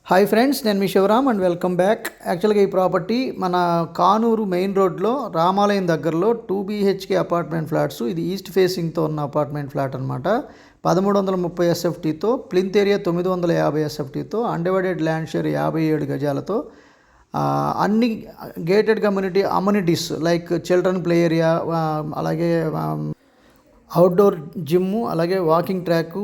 Hi friends, నేను మీ Shivaram and welcome back. యాక్చువల్గా ఈ ప్రాపర్టీ మన కానూరు మెయిన్ రోడ్లో రామాలయం దగ్గరలో 2 BHK అపార్ట్మెంట్ ఫ్లాట్స్. ఇది ఈస్ట్ ఫేసింగ్తో ఉన్న అపార్ట్మెంట్ ఫ్లాట్ అనమాట. 1330 SFTతో, ప్లింత్ ఏరియా 950 SFTతో, అన్డివైడెడ్ ల్యాండ్ షేర్ 57 గజాలతో, అన్ని gated community amenities like children play area, అలాగే అవుట్డోర్ జిమ్, అలాగే వాకింగ్ ట్రాక్,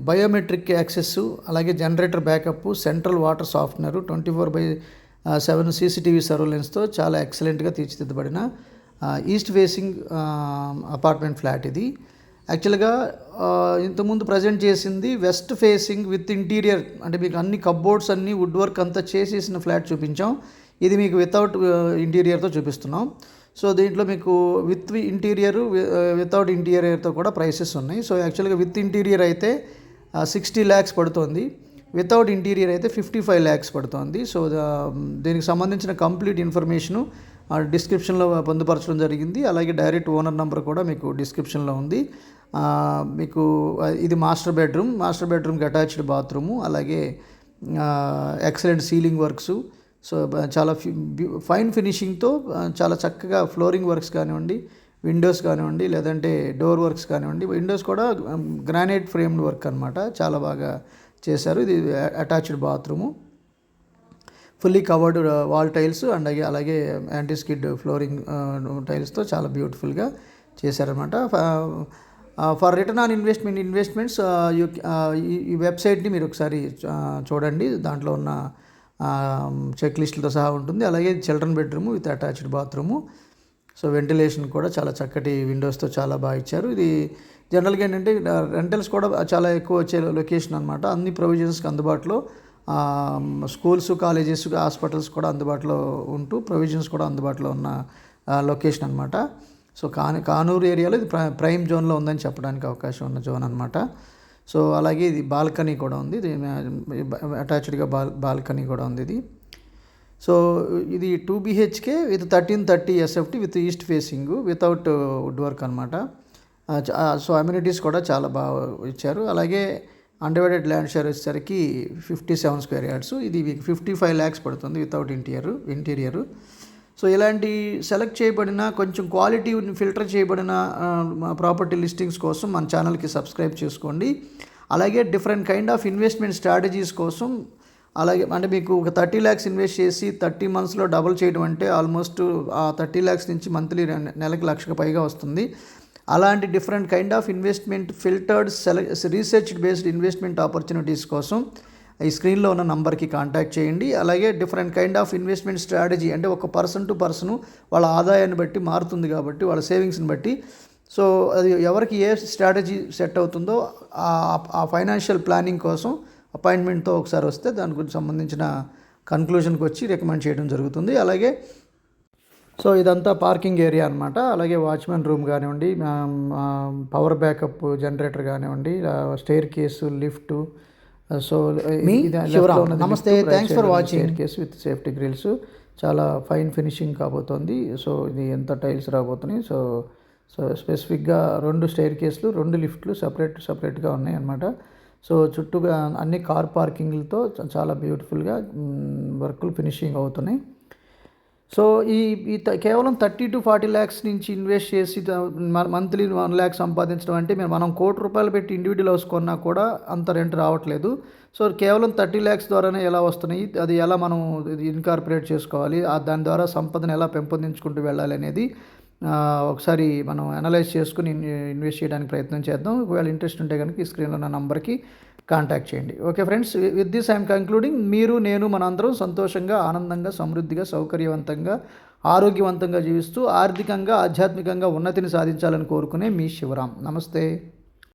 బయోమెట్రిక్ యాక్సెస్, అలాగే generator backup, central water softener, 24/7 CCTV సర్వేలెన్స్తో చాలా ఎక్సలెంట్గా తీర్చిదిద్దబడిన ఈస్ట్ ఫేసింగ్ అపార్ట్మెంట్ ఫ్లాట్ ఇది. యాక్చువల్గా ఇంతకుముందు ప్రజెంట్ చేసింది వెస్ట్ ఫేసింగ్ విత్ ఇంటీరియర్, అంటే మీకు అన్ని కబ్బోర్డ్స్ అన్నీ వుడ్ వర్క్ అంతా చేసేసిన ఫ్లాట్ చూపించాం. ఇది మీకు వితౌట్ ఇంటీరియర్తో చూపిస్తున్నాం. సో దీంట్లో మీకు విత్ ఇంటీరియర్, వితౌట్ ఇంటీరియర్తో కూడా ప్రైసెస్ ఉన్నాయి. సో యాక్చువల్గా విత్ ఇంటీరియర్ అయితే 60 lakhs పడుతుంది, వితౌట్ ఇంటీరియర్ అయితే 55 lakhs పడుతుంది. సో దీనికి సంబంధించిన కంప్లీట్ ఇన్ఫర్మేషను డిస్క్రిప్షన్లో పొందుపరచడం జరిగింది. అలాగే డైరెక్ట్ ఓనర్ నెంబర్ కూడా మీకు డిస్క్రిప్షన్లో ఉంది. మీకు ఇది మాస్టర్ బెడ్రూమ్కి అటాచ్డ్ బాత్రూము, అలాగే ఎక్సలెంట్ సీలింగ్ వర్క్స్. సో చాలా ఫైన్ ఫినిషింగ్తో చాలా చక్కగా ఫ్లోరింగ్ వర్క్స్ కానివ్వండి, విండోస్ కానివ్వండి, లేదంటే డోర్ వర్క్స్ కానివ్వండి. విండోస్ కూడా గ్రానైట్ ఫ్రేమ్డ్ వర్క్ అనమాట, చాలా బాగా చేశారు. ఇది attached bathroom, fully covered wall tiles and అలాగే యాంటీ స్కిడ్ ఫ్లోరింగ్ టైల్స్తో చాలా బ్యూటిఫుల్గా చేశారనమాట. ఫర్ రిటర్న్ ఆన్ ఇన్వెస్ట్మెంట్స్ ఈ వెబ్సైట్ని మీరు ఒకసారి చూడండి. దాంట్లో ఉన్న చెక్ లిస్టులతో సహా ఉంటుంది. అలాగే children bedroom with attached bathroom. So ventilation కూడా చాలా చక్కటి విండోస్తో చాలా బాగా ఇచ్చారు. ఇది జనరల్గా ఏంటంటే రెంటల్స్ కూడా చాలా ఎక్కువ వచ్చే లొకేషన్ అనమాట. అన్ని ప్రొవిజన్స్కి అందుబాటులో, స్కూల్స్, కాలేజెస్, హాస్పిటల్స్ కూడా అందుబాటులో ఉంటూ ప్రొవిజన్స్ కూడా అందుబాటులో ఉన్న లొకేషన్ అనమాట. సో కానూరు ఏరియాలో ఇది ప్రైమ్ జోన్లో ఉందని చెప్పడానికి అవకాశం ఉన్న జోన్ అనమాట. సో అలాగే ఇది బాల్కనీ కూడా ఉంది, ఇది అటాచ్డ్గా బాల్కనీ కూడా ఉంది ఇది. సో ఇది 2 BHK with 1330 SFT with east facing without wood work అనమాట. సో అమ్యూనిటీస్ కూడా చాలా బాగా ఇచ్చారు. అలాగే అన్డివైడెడ్ ల్యాండ్ షేర్ వచ్చేసరికి 57 square yards. ఇది 55 lakhs పడుతుంది వితౌట్ ఇంటీరియరు. సో ఇలాంటి సెలెక్ట్ చేయబడిన కొంచెం క్వాలిటీ ఫిల్టర్ చేయబడిన ప్రాపర్టీ లిస్టింగ్స్ కోసం మన ఛానల్కి సబ్స్క్రైబ్ చేసుకోండి. అలాగే different kind of investment strategies కోసం, అలాగే అంటే మీకు ఒక 30 lakhs ఇన్వెస్ట్ చేసి 30 monthsలో డబుల్ చేయడం అంటే ఆల్మోస్ట్ ఆ 30 lakhs నుంచి మంత్లీ నెలకి 1,00,000 పైగా వస్తుంది. అలాంటి different kind of investment filtered research based investment opportunities కోసం ఈ స్క్రీన్లో ఉన్న నంబర్కి కాంటాక్ట్ చేయండి. అలాగే different kind of investment strategy, అంటే ఒక పర్సన్ టు పర్సన్ వాళ్ళ ఆదాయాన్ని బట్టి మారుతుంది కాబట్టి, వాళ్ళ సేవింగ్స్ని బట్టి. సో అది ఎవరికి ఏ స్ట్రాటజీ సెట్ అవుతుందో ఆ ఫైనాన్షియల్ ప్లానింగ్ కోసం అపాయింట్మెంట్తో ఒకసారి వస్తే దాని గురించి సంబంధించిన కన్క్లూజన్కి వచ్చి రికమెండ్ చేయడం జరుగుతుంది. అలాగే సో ఇదంతా పార్కింగ్ ఏరియా అనమాట. అలాగే వాచ్మెన్ రూమ్ కానివ్వండి, పవర్ బ్యాకప్ జనరేటర్ కానివ్వండి, స్టెయిర్ కేసు, లిఫ్ట్. సో నమస్తే, thanks for watching. Case with safety grills, చాలా ఫైన్ ఫినిషింగ్ కాబోతోంది. సో ఇది ఎంత టైల్స్ రాబోతున్నాయి. సో స్పెసిఫిక్గా 2 స్టెయిర్ కేసులు, 2 లిఫ్ట్లు సపరేట్గా ఉన్నాయి అన్నమాట. సో చుట్టూగా అన్ని కార్ పార్కింగ్లతో చాలా బ్యూటిఫుల్గా వర్కులు ఫినిషింగ్ అవుతున్నాయి. సో ఈ కేవలం 30 to 40 lakhs నుంచి ఇన్వెస్ట్ చేసి మంత్లీ 1 lakh సంపాదించడం అంటే మనం ₹1,00,00,000 పెట్టి ఇండివిజువల్ హౌస్ కొన్నా కూడా అంత రెంట్ రావట్లేదు. సో కేవలం 30 lakhs ద్వారానే ఎలా వస్తున్నాయి, అది ఎలా మనం ఇన్కార్పొరేట్ చేసుకోవాలి, దాని ద్వారా సంపదను ఎలా పెంపొందించుకుంటూ వెళ్ళాలి అనేది ఒకసారి మనం అనలైజ్ చేసుకుని ఇన్వెస్ట్ చేయడానికి ప్రయత్నం చేద్దాం. ఒకవేళ ఇంట్రెస్ట్ ఉంటే కనుక ఈ స్క్రీన్లో ఉన్న నంబర్కి కాంటాక్ట్ చేయండి. Okay friends, with this I'm concluding. మీరు, నేను, మనందరం సంతోషంగా, ఆనందంగా, సమృద్ధిగా, సౌకర్యవంతంగా, ఆరోగ్యవంతంగా జీవిస్తూ ఆర్థికంగా, ఆధ్యాత్మికంగా ఉన్నతిని సాధించాలని కోరుకునే మీ శివరామ్. నమస్తే.